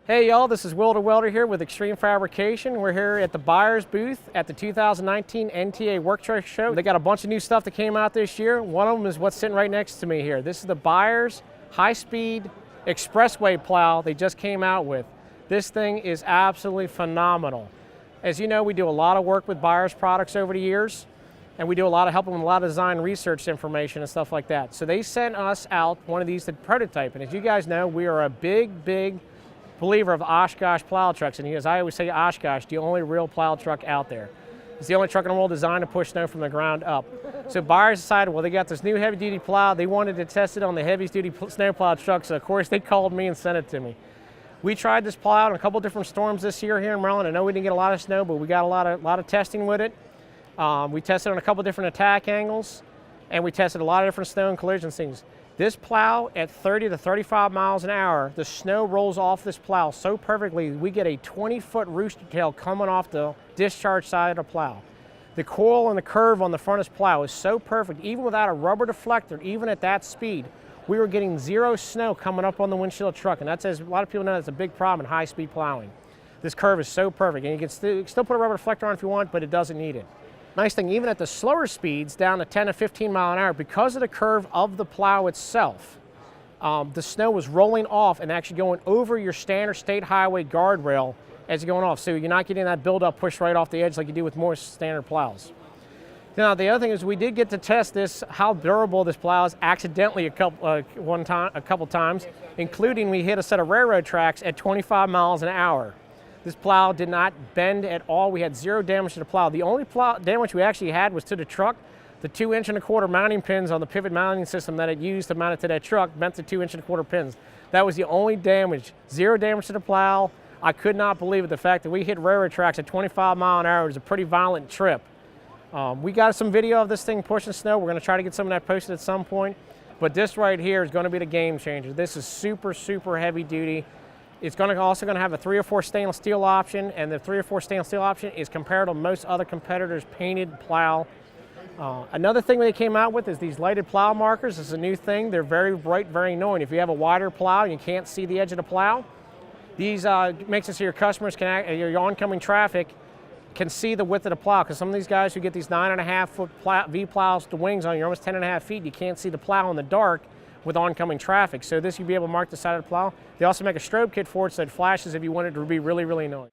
Hey y'all, this is Wilder Welder here with Extreme Fabrication. We're here at the buyer's booth at the 2019 NTA Work Truck Show. They got a bunch of new stuff that came out this year. One of them is what's sitting right next to me here. This is the buyer's high-speed Expressway plow they just came out with. This thing is absolutely phenomenal. As you know, we do a lot of work with buyer's products over the years, and we do a lot of helping with a lot of design research information and stuff like that. So they sent us out one of these to prototype, and as you guys know, we are a big believer of Oshkosh plow trucks, and as I always say, Oshkosh, the only real plow truck out there. It's the only truck in the world designed to push snow from the ground up. So buyers decided, well, they got this new heavy-duty plow. They wanted to test it on the heavy-duty snowplow truck, so of course they called me and sent it to me. We tried this plow in a couple different storms this year here in Maryland. I know we didn't get a lot of snow, but we got a lot of testing with it. We tested on a couple different attack angles, and we tested a lot of different snow and collision things. This plow at 30 to 35 miles an hour, the snow rolls off this plow so perfectly, we get a 20-foot rooster tail coming off the discharge side of the plow. The coil and the curve on the front of this plow is so perfect, even without a rubber deflector, even at that speed, we were getting zero snow coming up on the windshield truck, and that's, as a lot of people know, that's a big problem in high-speed plowing. This curve is so perfect, and you can still put a rubber deflector on if you want, but it doesn't need it. Nice thing, even at the slower speeds, down to 10 to 15 mile an hour, because of the curve of the plow itself, the snow was rolling off and actually going over your standard state highway guardrail as you're going off. So you're not getting that buildup pushed right off the edge like you do with more standard plows. Now, the other thing is we did get to test this, how durable this plow is, accidentally a couple times, including we hit a set of railroad tracks at 25 miles an hour. This plow did not bend at all. We had zero damage to the plow. The only damage we actually had was to the truck. The 2 1/4 mounting pins on the pivot mounting system that it used to mount it to that truck bent the 2 1/4 pins. That was the only damage. Zero damage to the plow. I could not believe it. The fact that we hit railroad tracks at 25 mile an hour was a pretty violent trip. We got some video of this thing pushing snow. We're going to try to get some of that posted at some point. But this right here is going to be the game changer. This is super heavy duty. It's also going to have a 304 stainless steel option, and the 304 stainless steel option is comparable to most other competitors' painted plow. Another thing they came out with is these lighted plow markers. This is a new thing. They're very bright, very annoying. If you have a wider plow and you can't see the edge of the plow, these makes it so your customers can, your oncoming traffic can see the width of the plow, because some of these guys who get these 9.5-foot V plows, the wings on, you're almost 10.5 feet, you can't see the plow in the dark with oncoming traffic. So this, you'll be able to mark the side of the plow. They also make a strobe kit for it so it flashes if you want it to be really annoying.